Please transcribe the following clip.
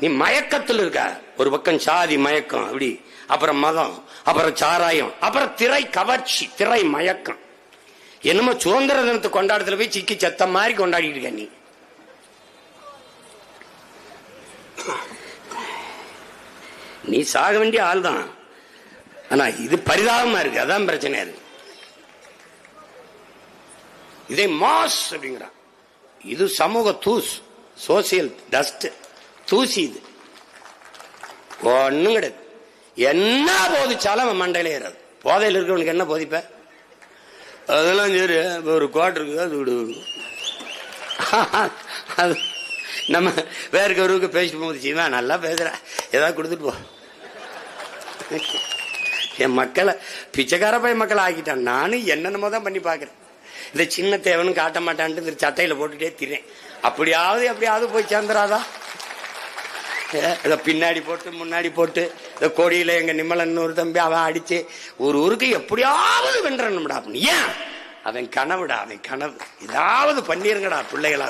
நீ மயக்கத்தில் இருக்க. ஒரு பக்கம் சாதி மயக்கம், அப்படி அப்புறம் மதம், அப்புறம் சாராயம், அப்புறம் திரை கவர்ச்சி, திரை மயக்கம். என்னமோ சுதந்திர தினத்தை கொண்டாடத்துல போய் சிக்கி செத்த மாதிரி கொண்டாடிட்டு இருக்க நீ. நீ சாக வேண்டிய ஆள் தான். ஆனா இது பரிதாபமா இருக்கு. அதான் பிரச்சனை இருக்கு. இதை மாஸ் அப்படிங்கிறான். இது சமூக தூஸ், சோசியல் டஸ்ட், தூசி. இது ஒண்ணும் கிடையாது. என்ன போதிச்சாலும் அவன் மண்டையில ஏறாது. போதையில் இருக்கவனுக்கு என்ன போதிப்ப? அதெல்லாம் சரி, ஒரு குவார்டர் இருக்குது, அது விடு. அது நம்ம வேற ஒருவருக்கு பேசிட்டு போதிச்சுமா, நல்லா பேசுற, ஏதாவது கொடுத்துட்டு போ. என் மக்களை பிச்சைக்கார போய் மக்களை ஆக்கிட்டான். நானும் என்னென்னமோ தான் பண்ணி பாக்குறேன். இந்த சின்ன தேவனும் காட்ட மாட்டான்ட்டு இந்த சட்டையில போட்டுட்டே திரேன். அப்படியாவது போய் சேர்ந்துராதா? பின்னாடி போட்டு முன்னாடி போட்டு இந்த கொடியில எங்க நிம்மலன் ஒரு தம்பி அவன் அடிச்சு ஒரு ஊருக்கு எப்படியாவது வென்றணும்டா. ஏன்? அவன் கனவுடா, அவன் கனவு. ஏதாவது பண்ணிருங்கடா பிள்ளைகளா.